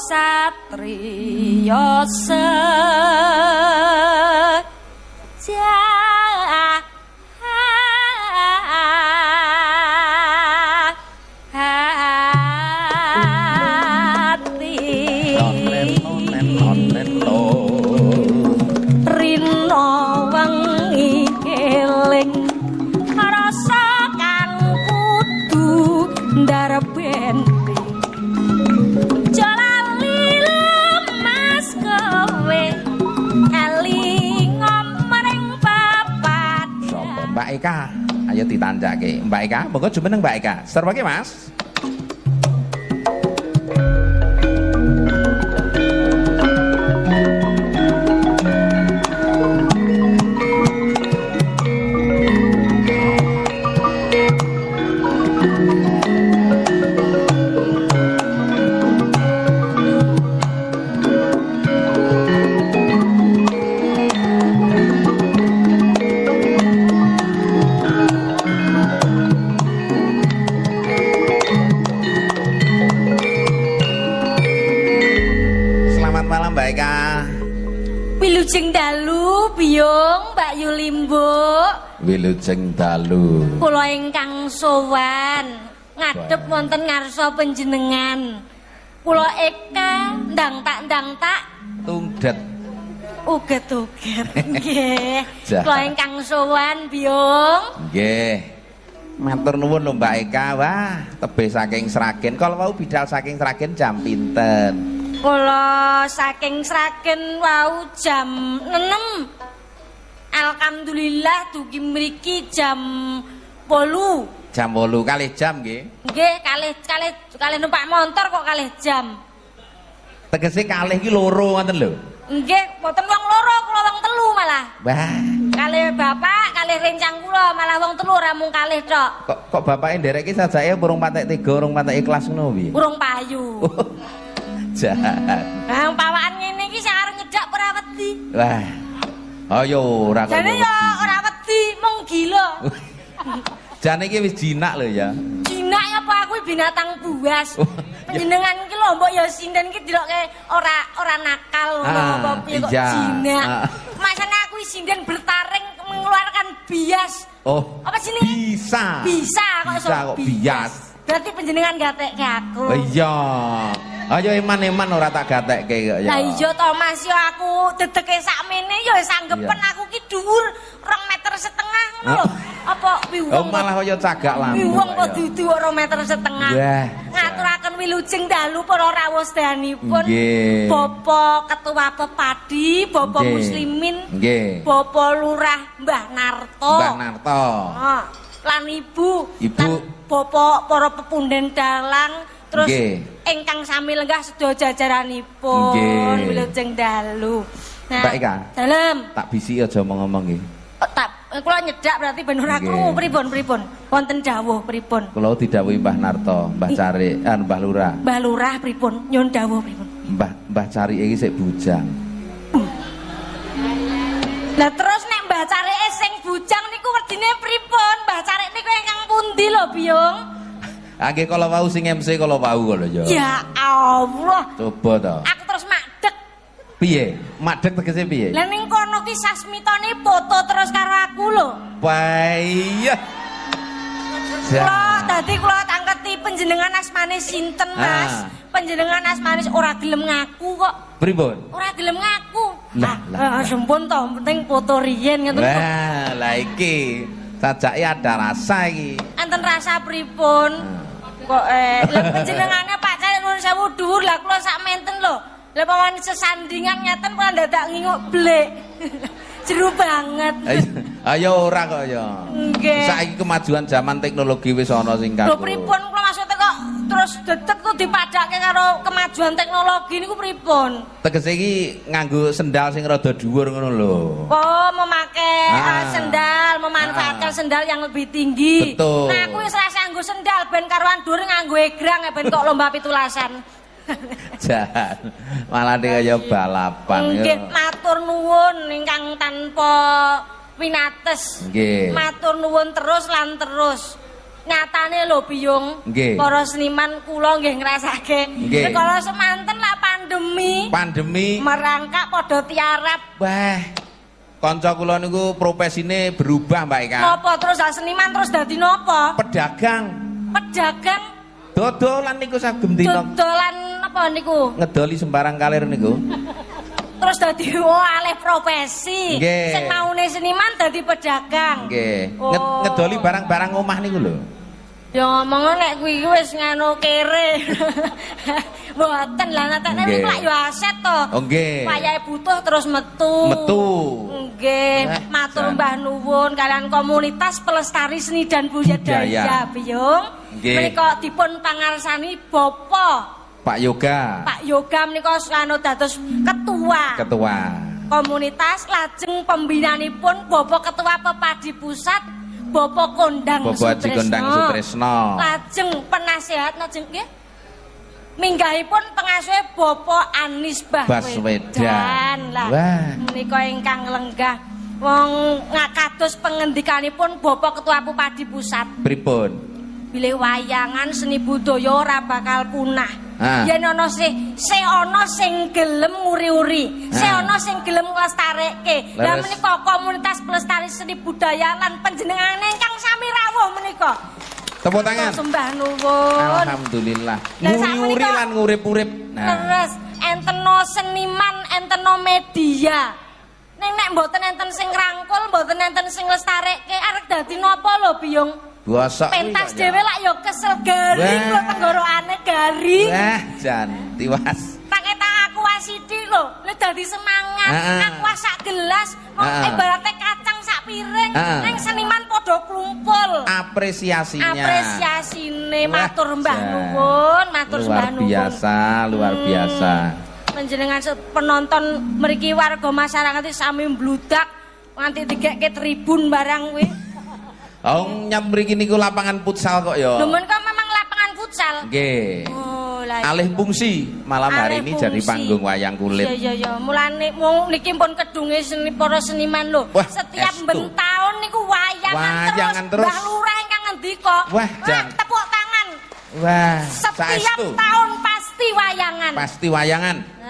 satriya Mbak Eka, ayo ditandake. Mbak Eka, monggo jumeneng Mbak Eka. Serwake, Mas. Wilujeng dalu Biyung Mbak Yulimbo. Wilujeng dalu. Kula ingkang sowan ngadhep wonten ngarsa panjenengan. Kula Eka ndang tak tungdet. Uget-uget. Nggih. Kula ingkang sowan Biyung. Nggih. Matur nuwun lho Mbak Eka. Wah, tebih saking Sragen. Kalau mau bidal saking Sragen jam pinten? Kula saking Sragen wau jam 6. Alhamdulillah dugi mriki jam 8. Jam 8 kalih jam nggih. Nggih, kalih numpak motor kok kalih jam. Tegese kalih iki loro ngoten lho. Nggih, mboten wong loro, kula wong 3 malah. Wah. Kalih bapak, kalih rencang kula malah wong 3 ora mung kalih tok. Kok bapake ndereki sajake urung patek 3, urung patek ikhlas ngono piye? Urung payu. Jahat. Nah, pawakan ngene iki sing arep nyedak ora wedi. Wah. Ayo ora kok. Jane ya ora wedi, mung gila. Jane iki wis jinak lho ya. Jinak ya apa aku binatang buas. Panjenengan iki lho mbok ya sinden iki dilokke ora nakal apa piye kok jinak. Masane aku sinden bertaring mengeluarkan bias. Oh. Apa jenenge? Bisa kok bias. Berarti panjenengan gatekke aku. Iya. Ayo iman-iman ora tak gatekke kok ya. Lah iya to Mas, yo aku dedeke sakmene yo sanggepen aku ki dhuwur 2,5 meter ngono lho. Apa piwong? Oh malah kaya cagak lampu. Piwong kok dudu 2,5 meter. Ngaturaken wilujeng dalu para rawuh sedayanipun. Bapak Ketua Pepadi, Bapak Muslimin, Bapak Lurah Mbah Narto. Lan Ibu. Lan Bapak para pepunden dalang. Terus ingkang sami lenggah sedaya jajaranipun wilujeng dalu. Nah, Mbak Eka. Dalem. Tak bisiki aja ngomong nggih. Tak kula nyedak berarti ben ora krungu pripun. Wonten dawuh pripun? Kula didhawuhi Mbah Narto, Mbah Cari, Mbah Lurah. Mbah Lurah pripun? Nyun dawuh pripun? Mbah Cari iki sik bujang. Lah terus nek Mbah Cari sing bujang niku wedine pripun? Mbah Cari niku ingkang pundi lho, Biyung? Nggih kala wau sing MC kala wau lho ya. Ya Allah. Coba to. Aku terus madeg. Piye? Madeg tegese piye? Lah ning kono ki sasmitane foto terus karo aku lho. Wah. Kula tangketi panjenengan asmane sinten, Mas? Panjenengan asmane ora gelem ngaku kok. Pripun? Ora gelem ngaku. Lah sampun to, penting foto riyen ngoten kok. Wah, lah iki sajake ada rasa iki. Enten rasa pripun? Kok lah panjenengane Pak Cak nuwun sewu dhuwur lah kula sak menten lho. Lah pawan sesandingan nyeten kula dadak nginguk blek. Jeru banget. Ayo ora kok ya. Nggih. Saiki kemajuan zaman teknologi wis ana sing kanggo. Lho pripun kula maksudnya kok terus dedet kok dipadake karo kemajuan teknologi niku pripun? Tegese iki nganggo sendal sing rada dhuwur ngono lho. Oh, memakai sendal, memanfaatkan sendal yang lebih tinggi. Betul. Nah, aku wis rasa nganggo sendal ben karuan dhuwur nganggo egrang ben kok lomba pitulasan. Jahat. Malah kaya balapan. Nggih, matur nuwun ingkang tanpa winates. Nggih. Matur nuwun terus lan terus. nyatane lho Biyung. Para seniman kula nggih ngrasake. Kalau semanten lah pandemi merangkak padha tiarap. Wah. Kanca kula niku profesine berubah Mbak Eka. Napa terus seniman terus dadi napa? Pedagang. Dodolan niku sagem dina. Dodolan apa niku? Ngedoli sembarang kalir niku. Terus dadi alih profesi. Sing maune seniman dadi pedagang. Nggih. Ngedoli barang-barang omah niku lho. Ya ngomong nek kuwi wis ngono kere. Mboten lah nek niku lak yo aset to. Nggih. Payahe butuh terus metu. Nggih, matur mbah nuwun kalian komunitas pelestari seni dan budaya Biyung. Menika dipun pangarsani Pak Yoga menika anu dados ketua komunitas, lajeng pembinanipun Bapak Ketua Pepadi Pusat Bapak Kondang Sutresno. Lajeng penasehat lajeng nggih minggahipun pengasuhe Bapak Anis Baswedan. Lah menika ingkang lenggah wong ngakados pengendikanipun Bapak Ketua Pepadi Pusat. Pripun? Bilih wayangan seni budaya ora bakal punah. Yen ana sing gelem nguri-uri, ana sing gelem nglestarekke. Lah menika komunitas pelestari seni budaya lan panjenengane ingkang sami rawuh menika. Tepuk tangan. Sembah nuwun. Alhamdulillah. Nguri-uri lan ngurip-urip. Terus enteno seniman, enteno media. Nek mboten enten sing ngrangkul, mboten enten sing nglestarekke, arep dadi napa lho Biyung? Bosok pentas dhewe lak yo kesel garing lho tenggorokane garing. Wah, jan tiwas. Tak ketak aku sithik lho, nek dadi semangat. Aku sak gelas, ibaratnya kacang sak piring. Ning seniman padha klumpul. Apresiasine matur mbah nuwun, matur mbah nuwun. Luar biasa. Panjenengan penonton mriki warga masyarakat sami mbludak nganti digekke tribun barang kuwi. Nyam mriki niku lapangan futsal kok ya. Demen kok memang lapangan futsal. Nggih. Alih fungsi malam hari ini jadi panggung wayang kulit. Iya. Mulane niki pun kedunge para seniman lho. Setiap ben taun niku wayangan terus. Mbah Lurah ingkang ngendika. Wah, tepuk tangan. Wah, setiap tahun pasti wayangan.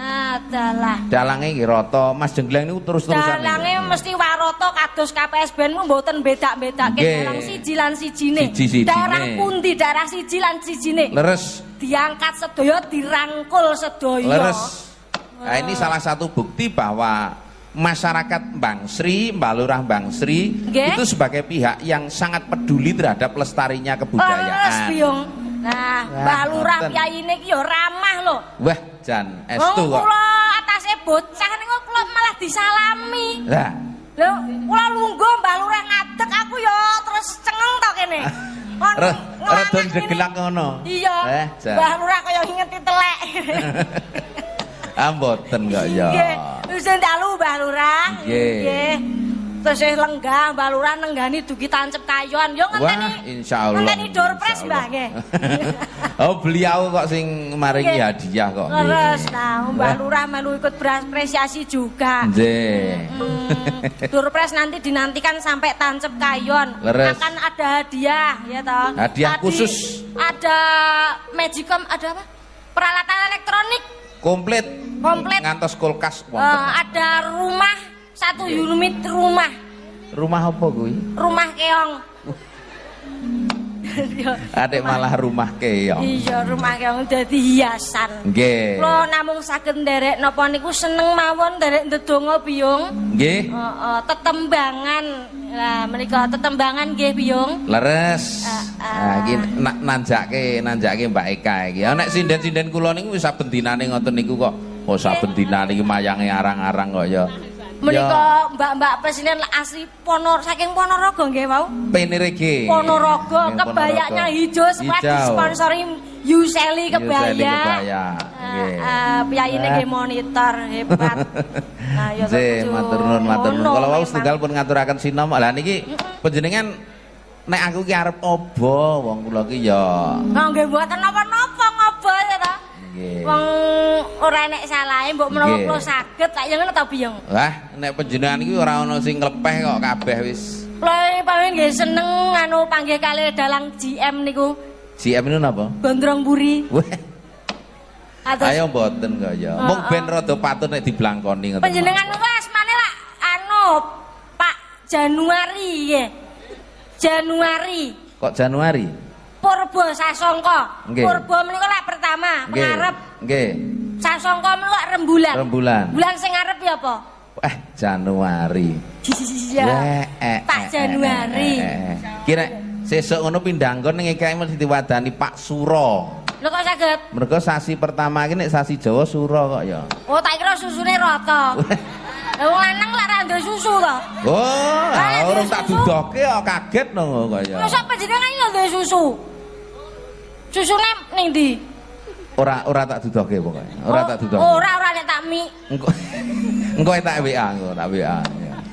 Adalah. Dalange nggih rata, Mas Jenggleng niku terus-terusan. Dalange mesti waroto kados KPSBN mu mboten bedak-bedake daerah siji lan sijine. Daerah pundi, daerah siji lan sijine. Leres. Diangkat sedaya, dirangkul sedaya. Leres. Nah, ini salah satu bukti bahwa masyarakat Bangsri, Mbak Lurah Bangsri itu sebagai pihak yang sangat peduli terhadap lestarinya kebudayaan. Leres, Biyung. Nah, Mbah Lurah piyayine iki yo ramah lho. Wah, jan estu kok. Kula atase bocah niku kula malah disalami. Lah, lho, kula lungguh Mbah Lurah ngadeg aku yo terus cengeng to kene. Rada degelak ngono. Iya. Mbah Lurah kaya ngeti telek. Mboten kok ya. Nggih, wis dalu Mbah Lurah. Nggih. Terus lenggah Mbah Lurah nenggani dugi tancep kayon. Yo ngenteni. Insyaallah. Ngenteni doorpress Mbah nggih. Beliau kok sing maringi hadiah kok. Terus nah Mbah Lurah melu ikut berapresiasi juga. Nggih. Doorpress nanti dinantikan sampai tancep kayon. Akan ada hadiah ya toh. Hadiah khusus. Ada Magicom, ada apa? Peralatan elektronik komplit. Ngantos kulkas wonten. Ada rumah. Satu unit rumah. Rumah apa kuwi? Rumah keong. Adek malah rumah keong. Iya, rumah keong dadi hiasan. Nggih. Kula namung saged nderek napa niku seneng mawon nderek ndedonga Biyung. Nggih. Tetembangan. Lah menika tetembangan nggih Biyung. Leres. Nah iki nanjake Mbak Eka iki. Nek sinden-sinden kula niku wis saben dinane ngoten niku kok. Oh saben dinane iki mayange arang-arang kok ya. Menika mbak-mbak presiden asli saking Ponorogo nggih wau. Penirege. Ponorogo, kebayanya hijau sempat disponsori Yuseli kebaya. Nggih. Piyayine nggih monitor hebat. Nah ya matur nuwun. Kalau wau setunggal pun ngaturaken sinom. Lah niki panjenengan nek aku ki arep obo wong kula ki ya. Nggih mboten napa-napa ngobo ya ta. Wong ora enek salahe mbok menawa kula saged tak yen ngono ta Biyung. Wah, nek panjenengan iki ora ana sing nglepeh kok kabeh wis Kula paling nggih seneng anu panggih kalih dalang GM niku. GM niku napa? Gondrong Buri. Ayo mboten kok ya. Mung ben rada patut nek diblangkoni ngoten. Panjenengan niku asmane lak anu Pak Januari nggih. Januari. Kok Januari? Purba Sasongko. Purba menika lak pertama, ngarep. Nggih. Sasongko menika rembulan. Rembulan. Bulan sing ngarep ya apa? Januari. Iya. Pak Januari. Kira sesuk ngono pindah nggon ning iki mesti diwadani Pak Suro. Lho kok saged? Mergo sasi pertama iki nek sasi Jawa Suro kok ya. Oh, tak kira susune rata. Lah wong lanang lak ra ndek susu to. Oh, urung tak dudoke kok kaget no kok ya. Mosok panjenengan yo ndek susu. Susune ning ndi? Ora tak dudoke pokoke. Ora tak dudoke. Ora nek tak mi. Engko tak WA, tak WA.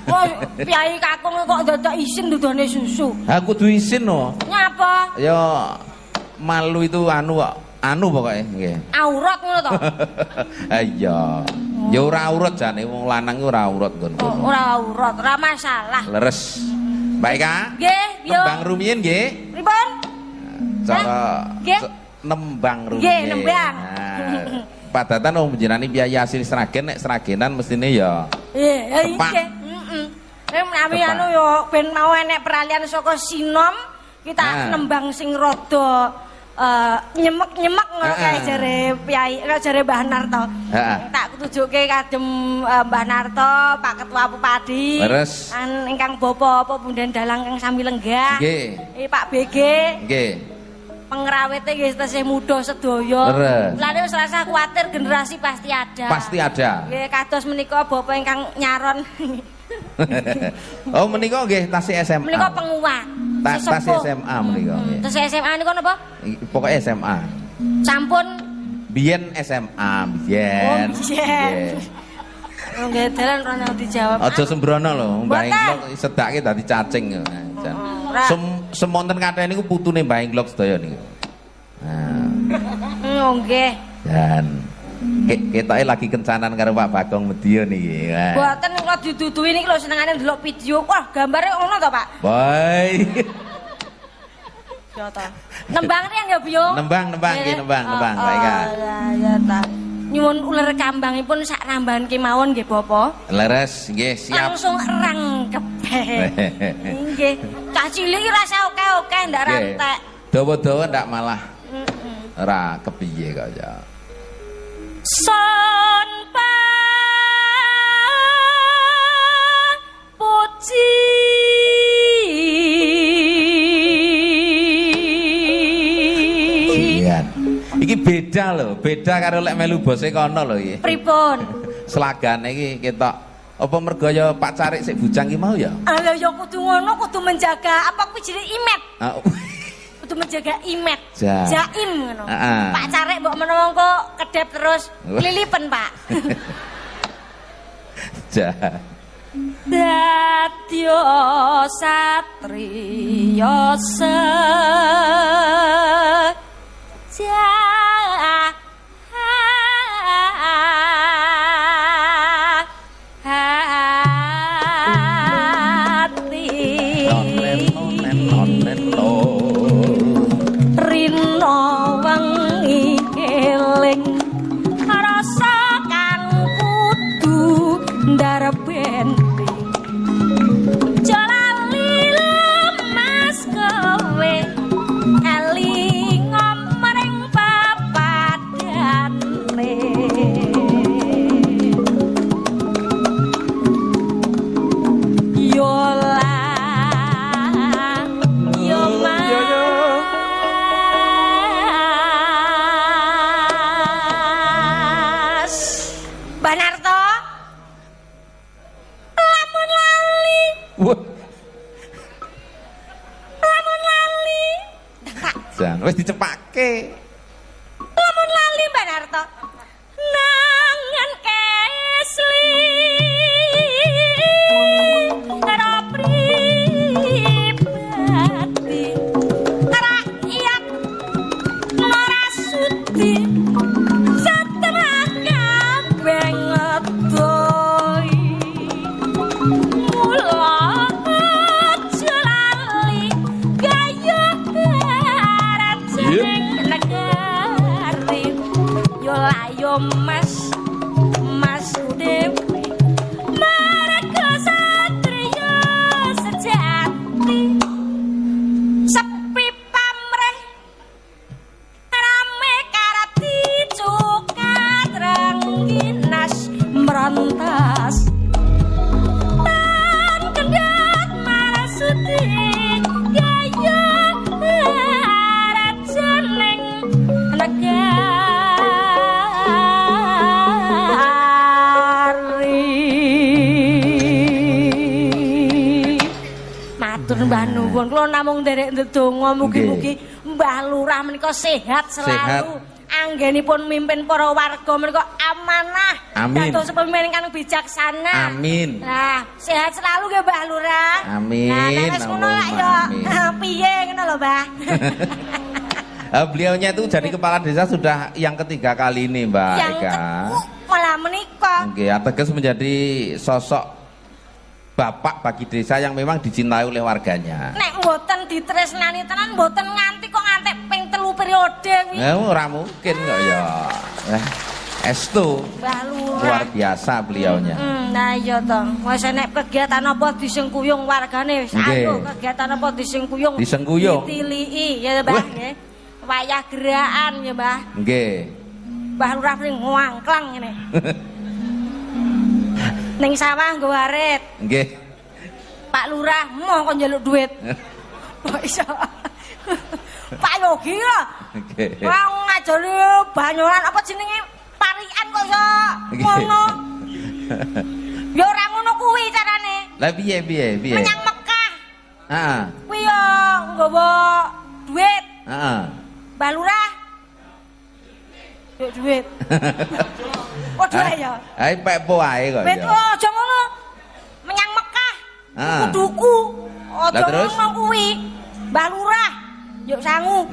Oh, piyai kakung kok dadak isin dudone susu. Ha kudu isin no. Nyapa? Ya malu itu anu pokoke nggih. Aurat ngono to. Ha iya. Ya ora aurat jane wong lanang ora aurat nggon kono. Ora aurat, ora masalah. Leres. Baik Kak? Nggih, yo. Nembang rumiyin nggih. Pripun? Cara nembang rumiyin. Nggih, nembang. Padatan wong jenengan biaya asli Sragen nek Sragenan mestine ya. Nggih, nggih. Heeh. Menawi anu yo ben mau enek peralihan saka sinom kita nembang sing rada nyemek-nyemek ngono kae jare Piyai, jare Mbah Narto. Tak tujuke kadem Mbah Narto, Pak Ketua Bupati. Leres. Ingkang Bapak Punden Dalang kang sami lenggah. Nggih. Pak BG. Nggih. Pengrawite nggih tesih muda sedaya. Mulane wis rasa kuwatir generasi pasti ada. Pasti ada. Nggih kados menika Bapak ingkang nyaron. Oh menika nggih tasih SMA. Menika penguat. Tasih SMA menika nggih. Tasih SMA niku napa? Pokoke SMA. Sampun biyen SMA, biyen. Oh, biyen. Nggih dalan rono dijawab. Aja sembrono lho, Mbah Inglok sedake dadi cacing. Semonten kathah niku putune Mbah Inglok sedaya niku. Nah. Nggih. Dan ketoke lagi kencanan karo Pak Bagong Media niki. Mboten kula didudui niki lho senengane ndelok video. Wah, gambare ngono to, Pak? Baik. Ya ta. Nembang riyen ya, Biyo? Nembang nggih, nembang. Baik, Kak. Ya ta. Nyuwun uler kambangipun sak rambahan kemawon nggih, Bapak. Leres, nggih, siap. Langsung erang kebeh. Nggih. Cah cilik rasa oke-oke ndak rantek. Dawa-dawa ndak malah. Ora kepiye kok ya. Son puji iki beda lho, beda karo lek melu bose kono lho iki. Pripun? Selagane iki ketok apa mergo ya Pak Carik sik bujang iki mau ya? Lha ya kudu ngono, kudu menjaga apa kuwi jenenge imet. Kudu menjaga imet. Jaim ngono. Pak Carik mbok menawa engko kedep terus lilipen, Pak. Dadya satriya wis dicepake. Lamun lali Mbak Narto. Nangan kesli. Karo pribadi. Rakyat Norasudi. Setelah kabeh ngetoi. Mula aja yo layo mas mas dewi mereka satria sejati sepi pamreh rame karati cukat rengginas merantas tan kendat malah sudik gaya rajaneng negari matur Mbah nuwun kula namung nderek ndedonga mugi-mugi Mbah Lurah menika sehat selalu anggenipun mimpin para warga menika amanah dados pemimpin kang bijaksana amin nah sehat selalu nggih Mbah Lurah amin nah wis ngono lak yo piye ngono lho Mbah. Beliaunya itu jadi kepala desa sudah yang ketiga kali ini Mbak Eka. Malah menikah. Oke, ateges menjadi sosok bapak bagi desa yang memang dicintai oleh warganya. Nek mboten ditresnani tenan mboten nganti kok nganti ping 3 periode kuwi. Ora mungkin kok ya. Estu. Luar biasa beliaunya. Nah iya to. Wis nek kegiatan apa disengkuyung wargane wis ayo kegiatan apa disengkuyung. Disengkuyung. Ditiliki ya Mbah nggih. Wayah gerakan ya Mbah. Nggih. Mbah Lurah ning ngwangklang ngene. Ning sawah nggo warit. Nggih. Pak Lurah mau kok njaluk duit. Kok iso. Pak Yogi lho. Nggih. Wong ngajari banyolan apa jenenge parian kok iso ngono. Ya ora ngono kuwi carane. Lah piye? Menyang Mekah. Heeh. Kuwi yo nggawa duit. Heeh. Mbah Lurah. Duit. Oh, duit ya. Ae pepo ae kok ya. Pepo aja ngono. Menyang Mekah. Kuduku. Aja ngono kuwi. Mbah Lurah. Yuk sangu.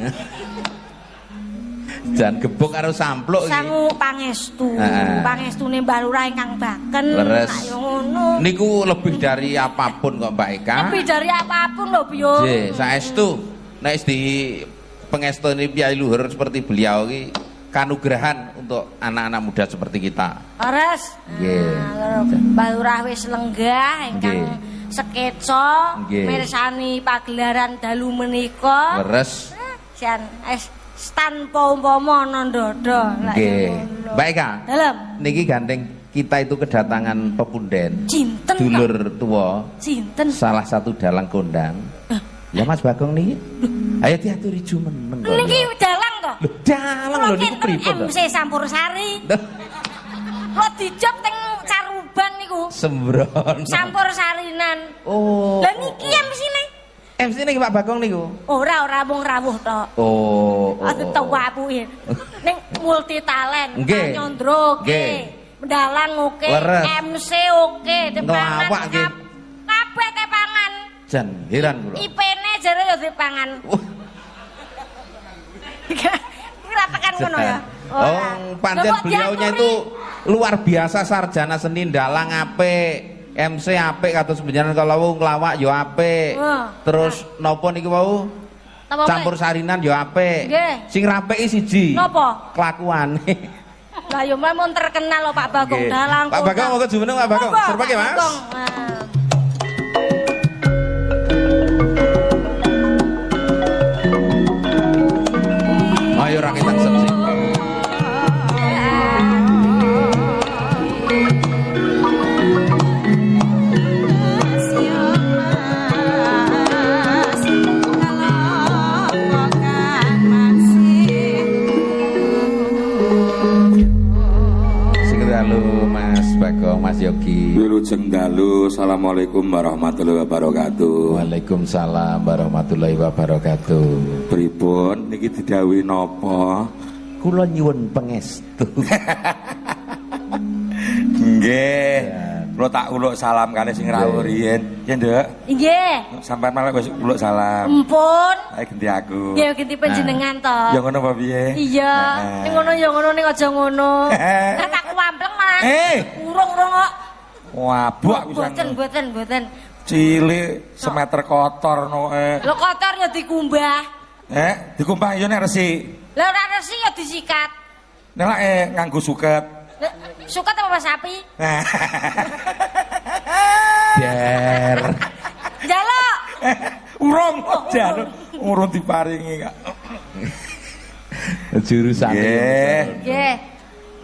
Jan gebuk karo sampluk iki. Sangu pangestu. Pangestune Mbah Lurah ingkang baken. Ayo ngono. Niku lebih dari apapun kok Mbak Eka. Lebih dari apapun lho, Biyo. Nggih, saestu nek di pengestuni piyai luhur seperti beliau iki kanugrahan untuk anak-anak muda seperti kita. Leres. Nggih. Mbah Lurah wis lenggah ingkang sekeca mirsani pagelaran dalu menika. Leres. Sian tanpa umpama ana ndodho. Nggih. Mbak Eka. Dalem. Niki gandeng kita itu kedatangan pepunden. Cinten. Dulur tua. Cinten. Salah satu dalang kondang. Ya Mas Bagong niki. Ayo diaturi jumeneng kok. Niki dalang to? Lho, dalang lho niku pripun to? MC Sampursari. Lho dijog teng Caruban niku. Sembron. Sampursarinan. Oh. Lah niki MC-ne. MC-ne Pak Bagong niku. Ora mung rawuh tok. Oh. Atuh tuwapuke. Ning multi talent, nyondro oke. Dalang oke, MC oke, tepangan. Kabeh tepangan. Jan heran kula. IP-ne jare yo dipangan. Kira tekan ngono ya. Oh, pancen beliaunya itu luar biasa sarjana seni dalang apik, MC apik kados benjaran kalau nglawak yo apik. Terus napa niku wau? Campur sarinan yo apik. Sing rapiki siji. Napa? Kelakuane. Lah yo mun terkenal lho Pak Bagong dalang. Pak Bagong monggo jumeneng Pak Bagong. Serpake Mas. Ayo rakitan seksi. Halo Mas Bagong, Mas Yogi. Wilujeng dalu. Assalamualaikum warahmatullahi wabarakatuh. Waalaikumsalam warahmatullahi wabarakatuh. Pripun niki didhawuhi napa? Kula nyuwun pangestu. Nggih. Kula tak uluk salam kali sing rawuh riyen. Ya, Nduk? Nggih. Sampeyan malah wis uluk salam. Empun. Ae ganti aku. Nggih, ganti panjenengan to. Ya ngono apa piye? Iya. Ning ngono ya ngono ning aja ngono. Lah tak kuampleng malah. Urung-urung kok. Wabuk aku Mboten. Cilik semeter kotor noe. Lho kotor ya dikumbah. Dikumbah yo nek resik. Lah ora resik ya disikat. Nek nganggo suket. Suket apa sapi? Der. Jaluk. Urung jaluk. Urung diparingi, Kak. Jurusan. Nggih.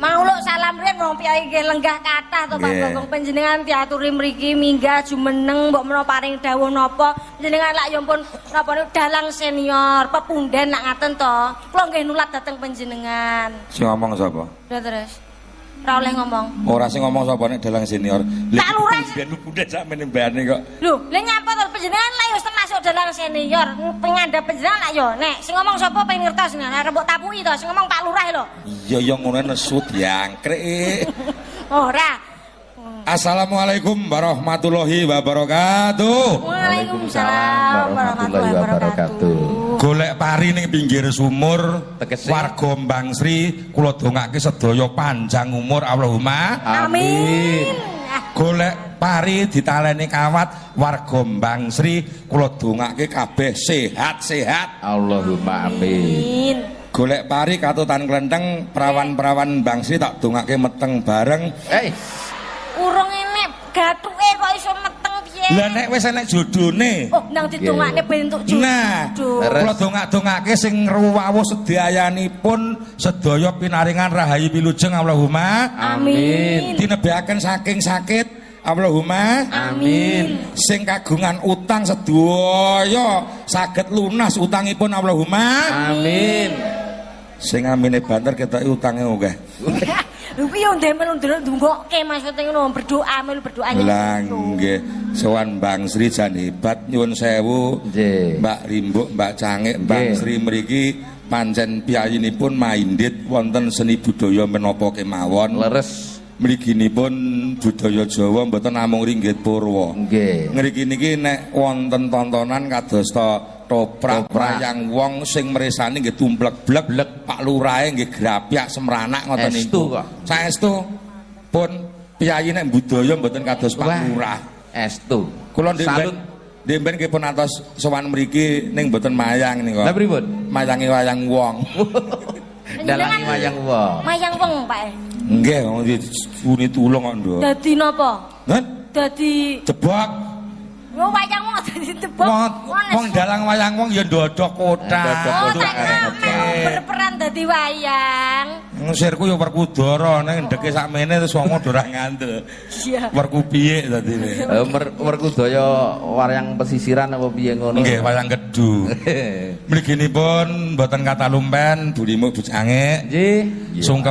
Mauluk salam riyen wong piyai nggih lenggah kathah to Pak Gogong panjenengan diaturi mriki minggah jumeneng mbok menawa paring dawuh napa panjenengan lak ya ampun napa dalang senior pepunden nak ngaten to kula nggih nulat dhateng panjenengan. Sing ngomong sapa? Lha terus ora oleh ngomong. Ora sing ngomong sapa nek dalang senior. Tak lurah. Ben budhe sakmene mbane kok. Lho, lha nyapa to panjenengan lha ya wis termasuk dalang senior. Pengandhap panjenengan lak ya nek sing ngomong sapa pengen ngertos arep mbok tapuki to sing ngomong Pak Lurah lho. Iya ya ngono nesu diangkrek. Ora. Assalamualaikum warahmatullahi wabarakatuh. Waalaikumsalam warahmatullahi wabarakatuh. Golek pari ning pinggir sumur warga Mbang Sri kula dongake sedaya panjang umur Allahumma amin. Golek pari ditaleni kawat warga Mbang Sri kula dongake kabeh sehat-sehat Allahumma amin. Golek pari katutan klenteng perawan-perawan Mbang Sri tak dongake meteng bareng. Urung enek gathuke kok iso meteng piye? Lah nek wis enek jodhone. Oh, nang didongakne bentuk jodoh. Nah, kula dongak-dongake sing ruwawuh sedayanipun sedaya pinaringan rahayu wilujeng Allahumma amin. Tinebahaken saking sakit Allahumma amin. Sing kagungan utang sedaya saged lunas utangipun Allahumma Amin. Sing amine banter ketoke utange akeh. Lho piye ndemen ndongokke maksude ngono berdoa melu berdoa Lah nggih sowan Mbang Sri jan hebat nyuwun sewu Mbak Rimbuk Mbak Cangik Mbang Sri mriki pancen piyayinipun mindit wonten seni budaya menapa kemawon leres mliginipun budaya Jawa mboten namung ringgit purwa nggih ngriki niki nek wonten tontonan kadosta toprak wayang wong sing mresani nggih tumplek-blek Pak Lurahe nggih grapyak semranak ngoten niku. Saestu pun piyayi nek budaya mboten kados Pak Lurah. Estu. Kula ndemben nggih pun atos sowan mriki ning mboten mayang niku. Lha pripun? Mayangi wayang wong. Dalangi wayang wong. Mayang wong, Pak. Nggih, wong diwuni tulung kok, Nduk. Dadi napa? Hah? Dadi jebak. Yo wayang wong dadi tebak. Wong dalang wayang wong ya ndodok kotak. Oh, tak berperan dadi wayang. Ngusirku ya Werkudara ning ndeke sakmene terus wong ora ngandel. Iya. Werku piye dadine? Werkudara wayang pesisiran apa piye ngono? Nggih, wayang kedu. Mliginipun mboten kata lumpen, bulimu bujangik. Nggih. Sungkem